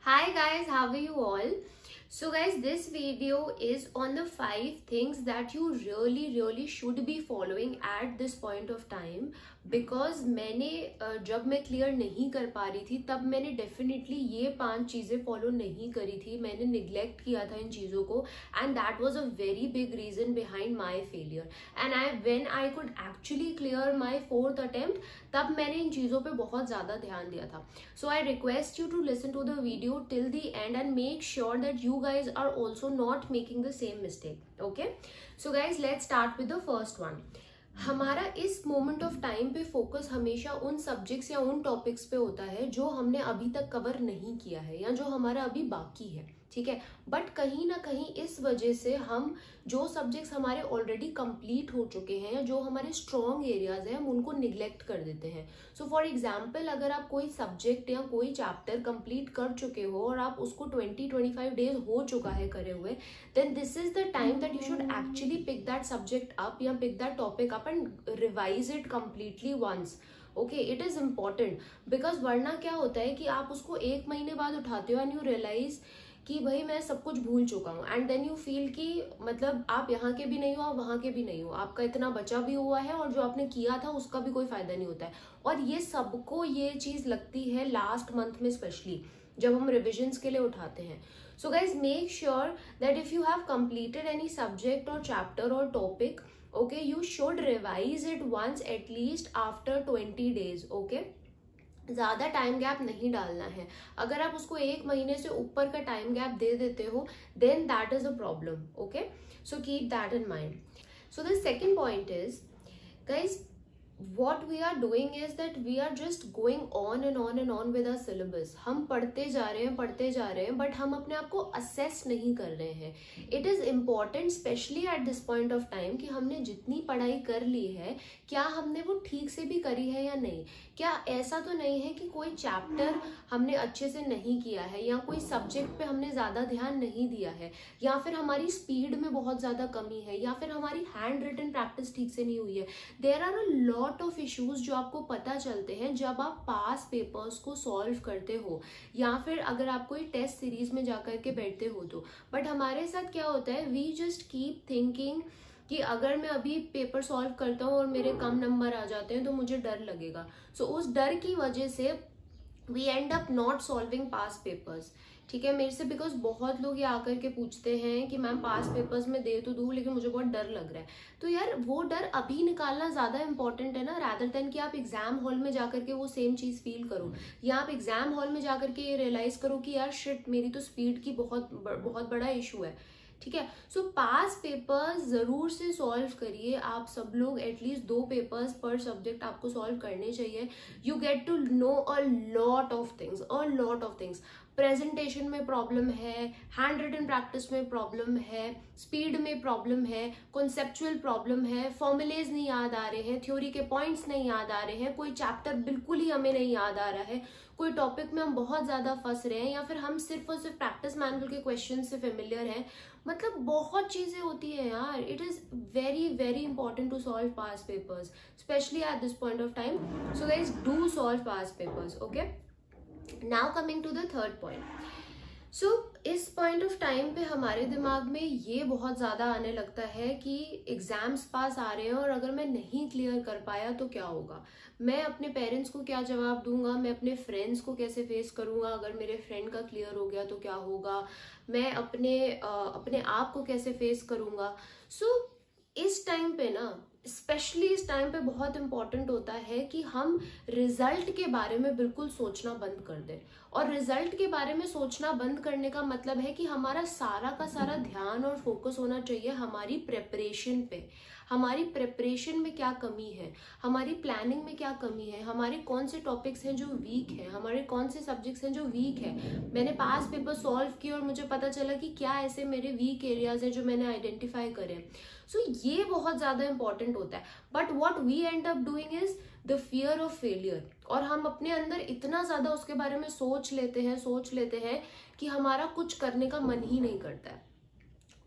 Hi guys, how are you all? So guys, this video is on the 5 things that you really should be following at this point of time. Because मैंने जब मैं clear नहीं कर पा रही थी तब मैंने डेफिनेटली ये 5 चीज़ें फॉलो नहीं करी थी, मैंने निग्लेक्ट किया था इन चीज़ों को and that was a very big reason behind my failure and when I could actually clear my 4th attempt तब मैंने इन चीज़ों पे बहुत ज़्यादा ध्यान दिया था. So I request you to listen to the video till the end and make sure that you guys are also not making the same mistake. Okay, so guys, let's start with the first one. हमारा इस moment of time पे focus हमेशा उन subjects या उन topics पे होता है जो हमने अभी तक कवर नहीं किया है या जो हमारा अभी बाकी है. ठीक है, बट कहीं ना कहीं इस वजह से हम जो सब्जेक्ट्स हमारे ऑलरेडी कंप्लीट हो चुके हैं या जो हमारे स्ट्रॉन्ग एरियाज हैं हम उनको निग्लेक्ट कर देते हैं. सो फॉर एग्जाम्पल, अगर आप कोई सब्जेक्ट या कोई चैप्टर कंप्लीट कर चुके हो और आप उसको 20-25 डेज हो चुका है करे हुए, then this is the time that you should actually pick that subject up या pick that topic up and revise it completely once. Okay, it is important because वरना क्या होता है कि आप उसको 1 महीने बाद उठाते हो एंड यू रियलाइज कि भाई मैं सब कुछ भूल चुका हूँ एंड देन यू फील कि मतलब आप यहाँ के भी नहीं हो, वहाँ के भी नहीं हो, आपका इतना बचा भी हुआ है और जो आपने किया था उसका भी कोई फायदा नहीं होता है. और ये सबको ये चीज़ लगती है लास्ट मंथ में, स्पेशली जब हम रिविजन्स के लिए उठाते हैं. So guys, make sure that if you have completed any subject और चैप्टर और topic, okay, you should revise it once at least after 20 days. Okay, ज़्यादा टाइम गैप नहीं डालना है. अगर आप उसको 1 महीने से ऊपर का टाइम गैप दे देते हो then that is a problem. Okay, so keep that in mind. So the second point is, guys, what we are doing is that we are just going on and on and on with our syllabus. हम पढ़ते जा रहे हैं but हम अपने आप को assess नहीं कर रहे हैं. It is important specially at this point of time कि हमने जितनी पढ़ाई कर ली है क्या हमने वो ठीक से भी करी है या नहीं. क्या ऐसा तो नहीं है कि कोई चैप्टर हमने अच्छे से नहीं किया है या कोई सब्जेक्ट पे हमने ज़्यादा ध्यान नहीं दिया है या फिर हमारी स्पीड में बहुत ज़्यादा कमी है या फिर हमारी हैंड रिटन प्रैक्टिस ठीक से नहीं हुई है. There are a lot of issues जो आपको पता चलते हैं जब आप पास पेपर्स को सॉल्व करते हो या फिर अगर आप कोई टेस्ट सीरीज में जाकर के बैठते हो तो. बट हमारे साथ क्या होता है, वी जस्ट कीप थिंकिंग कि अगर मैं अभी पेपर सॉल्व करता हूँ और मेरे कम नंबर आ जाते हैं तो मुझे डर लगेगा. सो उस डर की वजह से we end up not solving past papers. ठीक है, मेरे से बिकॉज बहुत लोग ये आकर के पूछते हैं कि मैम पास पेपर्स में दे तो दूँ लेकिन मुझे बहुत डर लग रहा है. तो यार वो डर अभी निकालना ज़्यादा इंपॉर्टेंट है ना, रादर देन कि आप एग्जाम हॉल में जाकर के वो सेम चीज़ फील करो या आप एग्जाम हॉल में जाकर के ये रियलाइज करो कि यार शिट, मेरी तो स्पीड की बहुत बड़ा इशू है. ठीक है, सो पास पेपर्स जरूर से सॉल्व करिए. आप सब लोग एटलीस्ट 2 पेपर्स पर सब्जेक्ट आपको सॉल्व करने चाहिए. You get to know a lot of things. Presentation में प्रॉब्लम है, हैंड रिटन प्रैक्टिस में प्रॉब्लम है, स्पीड में प्रॉब्लम है, कॉन्सेप्चुअल प्रॉब्लम है, फॉर्मुलेज नहीं याद आ रहे हैं, थ्योरी के पॉइंट्स नहीं याद आ रहे हैं, कोई चैप्टर बिल्कुल ही हमें नहीं याद आ रहा है, कोई टॉपिक में हम बहुत ज्यादा फंस रहे हैं या फिर हम सिर्फ और सिर्फ प्रैक्टिस मैनुअल के क्वेश्चन से फेमिलियर हैं. मतलब बहुत चीजें होती है यार. It is very important to solve past papers specially at this point of time. So guys, do solve past papers. Okay, now coming to the third point. So इस पॉइंट ऑफ टाइम पे हमारे दिमाग में ये बहुत ज़्यादा आने लगता है कि एग्जाम्स पास आ रहे हैं और अगर मैं नहीं क्लियर कर पाया तो क्या होगा, मैं अपने पेरेंट्स को क्या जवाब दूंगा, मैं अपने फ्रेंड्स को कैसे फेस करूंगा, अगर मेरे फ्रेंड का क्लियर हो गया तो क्या होगा, मैं अपने आप को कैसे फेस करूंगा. सो इस टाइम पे ना, स्पेशली इस टाइम पे बहुत इंपॉर्टेंट होता है कि हम रिजल्ट के बारे में बिल्कुल सोचना बंद कर दें. और रिजल्ट के बारे में सोचना बंद करने का मतलब है कि हमारा सारा का सारा ध्यान और फोकस होना चाहिए हमारी प्रेपरेशन पे. हमारी प्रेपरेशन में क्या कमी है, हमारी प्लानिंग में क्या कमी है, हमारे कौन से टॉपिक्स हैं जो वीक हैं, हमारे कौन से सब्जेक्ट्स हैं जो वीक है. मैंने पास पेपर सॉल्व किए और मुझे पता चला कि क्या ऐसे मेरे वीक एरियाज हैं जो मैंने आइडेंटिफाई करे. सो ये बहुत ज़्यादा इंपॉर्टेंट होता है. But what we end up doing is the fear of failure. और हम अपने अंदर इतना ज़्यादा उसके बारे में सोच लेते हैं कि हमारा कुछ करने का मन ही नहीं करता है.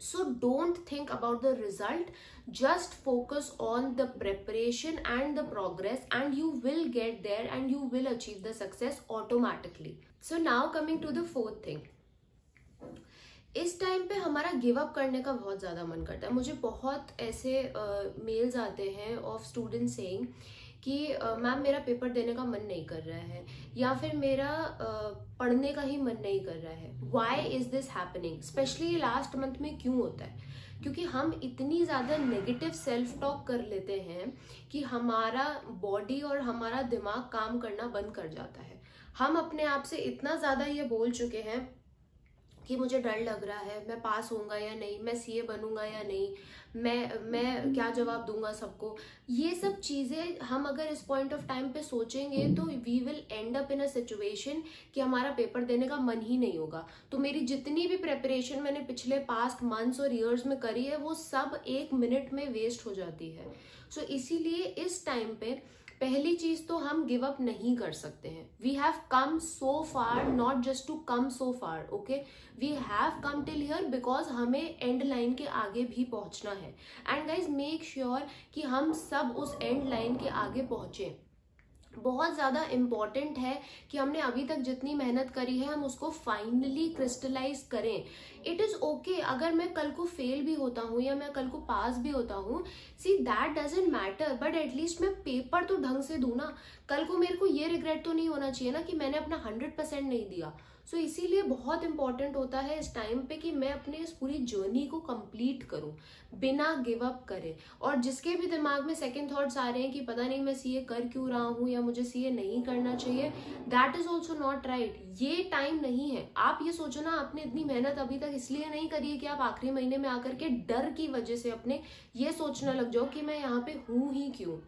So don't think about the result, just focus on the preparation and the progress and you will get there and you will achieve the success automatically. So now coming to the fourth thing, इस time पे हमारा give up करने का बहुत ज़्यादा मन करता है। मुझे बहुत ऐसे मेल्स आते हैं ऑफ स्टूडेंट सेइंग कि मैम मेरा पेपर देने का मन नहीं कर रहा है, या फिर मेरा पढ़ने का ही मन नहीं कर रहा है। Why is this happening? Specially last month में क्यों होता है? क्योंकि हम इतनी ज़्यादा नेगेटिव सेल्फ टॉक कर लेते हैं कि हमारा बॉडी और हमारा दिमाग काम करना बंद कर जाता है। हम अपने आप से इतना ज़्यादा ये बोल चुके हैं कि मुझे डर लग रहा है, मैं पास होऊंगा या नहीं, मैं सीए बनूंगा या नहीं, मैं क्या जवाब दूंगा सबको। ये सब चीज़ें हम अगर इस पॉइंट ऑफ टाइम पे सोचेंगे तो we will end up in a situation कि हमारा पेपर देने का मन ही नहीं होगा। तो मेरी जितनी भी प्रेपरेशन मैंने पिछले पास्ट मंथ्स और ईयर्स में करी है वो सब 1 मिनट में वेस्ट हो जाती है। सो इसीलिए इस टाइम पे पहली चीज तो हम गिव अप नहीं कर सकते हैं। We have come so far, not just to come so far, okay, we have come till here because हमें एंड लाइन के आगे भी पहुंचना है। एंड गाइज मेक श्योर कि हम सब उस एंड लाइन के आगे पहुंचे। बहुत ज़्यादा इम्पॉर्टेंट है कि हमने अभी तक जितनी मेहनत करी है हम उसको फाइनली क्रिस्टलाइज करें। इट इज़ ओके अगर मैं कल को फेल भी होता हूँ या मैं कल को पास भी होता हूँ, see that doesn't matter, but at least मैं पेपर तो ढंग से दूँ ना। कल को मेरे को ये रिग्रेट तो नहीं होना चाहिए ना कि मैंने अपना 100% नहीं दिया। सो इसीलिए बहुत इंपॉर्टेंट होता है इस टाइम पे कि मैं अपने इस पूरी जर्नी को कंप्लीट करूं बिना गिव अप करे। और जिसके भी दिमाग में सेकंड थॉट्स आ रहे हैं कि पता नहीं मैं सीए कर क्यों रहा हूं या मुझे सीए नहीं करना चाहिए, that is also not right. ये टाइम नहीं है। आप ये सोचो ना, आपने इतनी मेहनत अभी तक इसलिए नहीं करी है कि आप आखिरी महीने में आकर के डर की वजह से अपने ये सोचने लग जाओ कि मैं यहाँ पे हूं ही क्यों।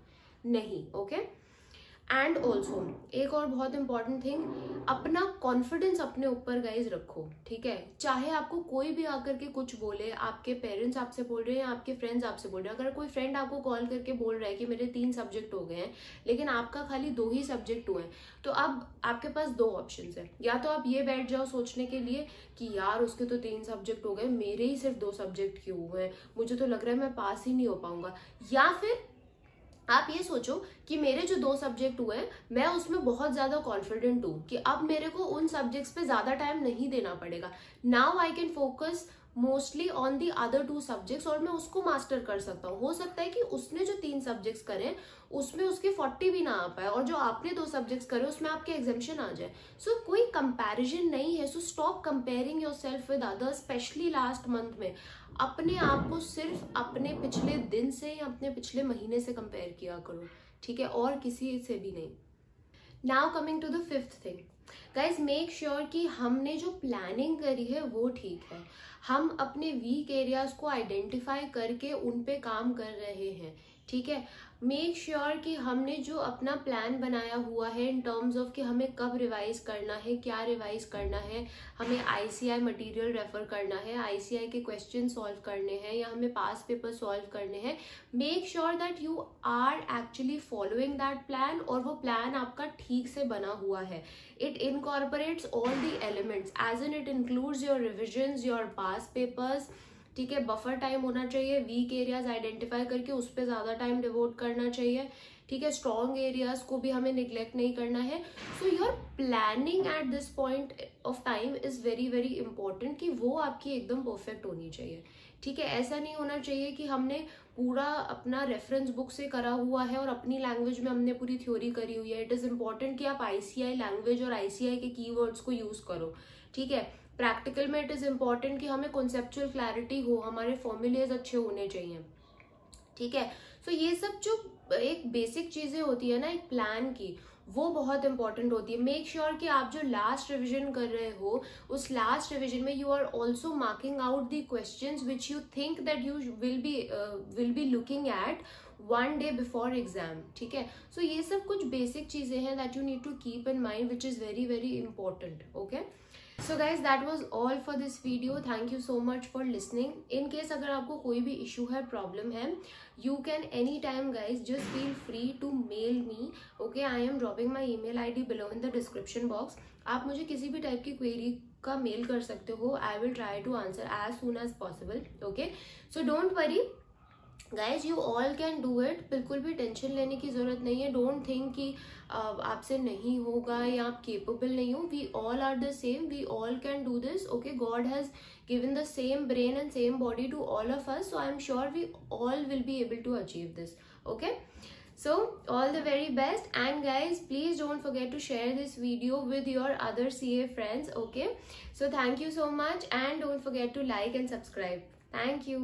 नहीं, ओके। एंड ऑल्सो एक और बहुत इंपॉर्टेंट थिंग, अपना कॉन्फिडेंस अपने ऊपर गाइज रखो, ठीक है। चाहे आपको कोई भी आकर के कुछ बोले, आपके पेरेंट्स आपसे बोल रहे हैं, आपके फ्रेंड्स आपसे बोल रहे हैं, अगर कोई फ्रेंड आपको कॉल करके बोल रहा है कि मेरे 3 सब्जेक्ट हो गए हैं लेकिन आपका खाली 2 ही सब्जेक्ट हुए हैं, तो अब आपके पास 2 ऑप्शन है। या तो आप ये बैठ जाओ सोचने के लिए कि यार उसके तो 3 सब्जेक्ट हो गए, मेरे ही सिर्फ 2 सब्जेक्ट क्यों हुए हैं, मुझे तो लग रहा है मैं पास ही नहीं हो पाऊंगा। या फिर आप ये सोचो कि मेरे जो 2 सब्जेक्ट हुए हैं मैं उसमें बहुत ज्यादा कॉन्फिडेंट हूँ कि अब मेरे को उन सब्जेक्ट्स पे ज्यादा टाइम नहीं देना पड़ेगा। Now I can focus mostly on the other 2 subjects और मैं उसको मास्टर कर सकता हूँ। हो सकता है कि उसने जो 3 सब्जेक्ट्स करे उसमें उसके 40 भी ना आ पाए और जो आपने 2 सब्जेक्ट्स करे उसमें आपके एग्जाम्शन आ जाए। सो कोई कंपैरिजन नहीं है। So stop comparing yourself with others, specially last month में। अपने आप को सिर्फ अपने पिछले दिन से या अपने पिछले महीने से कंपेयर किया करो, ठीक है, और किसी से भी नहीं। Now coming to the 5th thing, guys make sure कि हमने जो प्लानिंग करी है वो ठीक है। हम अपने वीक एरियाज को आइडेंटिफाई करके उन पे काम कर रहे हैं, ठीक है। मेक श्योर कि हमने जो अपना प्लान बनाया हुआ है इन टर्म्स ऑफ कि हमें कब रिवाइज करना है, क्या रिवाइज करना है, हमें आईसीआई मटेरियल रेफर करना है, आईसीआई के क्वेश्चन सॉल्व करने हैं या हमें पास पेपर सॉल्व करने हैं। Make sure that you are actually following that plan और वो प्लान आपका ठीक से बना हुआ है। It incorporates all the elements as in it includes your revisions, your past papers, ठीक है। बफर टाइम होना चाहिए, वीक एरियाज आइडेंटिफाई करके उस पर ज्यादा टाइम डिवोट करना चाहिए, ठीक है। स्ट्रॉन्ग एरियाज को भी हमें निग्लेक्ट नहीं करना है। So your planning eight this point of time is very very important कि वो आपकी एकदम परफेक्ट होनी चाहिए, ठीक है। ऐसा नहीं होना चाहिए कि हमने पूरा अपना रेफरेंस बुक से करा हुआ है और अपनी लैंग्वेज में हमने पूरी थ्योरी करी हुई है। इट इज इंपॉर्टेंट कि आप आईसीआई लैंग्वेज और आईसीआई के कीवर्ड्स को यूज करो, ठीक है। प्रैक्टिकल में इट इज इम्पॉर्टेंट कि हमें कॉन्सेप्चुअल क्लैरिटी हो, हमारे फॉर्मूलेज अच्छे होने चाहिए, ठीक है। सो ये सब जो एक बेसिक चीजें होती है ना एक प्लान की, वो बहुत इंपॉर्टेंट होती है। मेक श्योर कि आप जो लास्ट रिविजन कर रहे हो उस लास्ट रिविजन में you are also marking out the questions which you think that you will be looking at 1 day before exam, ठीक है। सो ये सब कुछ बेसिक चीजें हैं that you need to keep in mind which is very very important, okay. So guys that was all for this video. Thank you so much for listening. In case अगर आपको कोई भी इशू है, problem है, you can any time guys just feel free to mail me, okay. I am dropping my email ID below in the description box. आप मुझे किसी भी टाइप की क्वेरी का मेल कर सकते हो। I will try to answer as soon as possible, okay. So don't worry, guys you all can do it, बिल्कुल भी टेंशन लेने की जरूरत नहीं है. डोंट थिंक कि आपसे नहीं होगा या आप केपेबल नहीं हो. We all are the same, we all can do this. Okay, God has given the same brain and same body to all of us, so I'm sure we all will be able to achieve this. Okay, so all the very best, and guys please don't forget to share this video with your other CA friends. Okay, so thank you so much, and don't forget to like and subscribe. Thank you.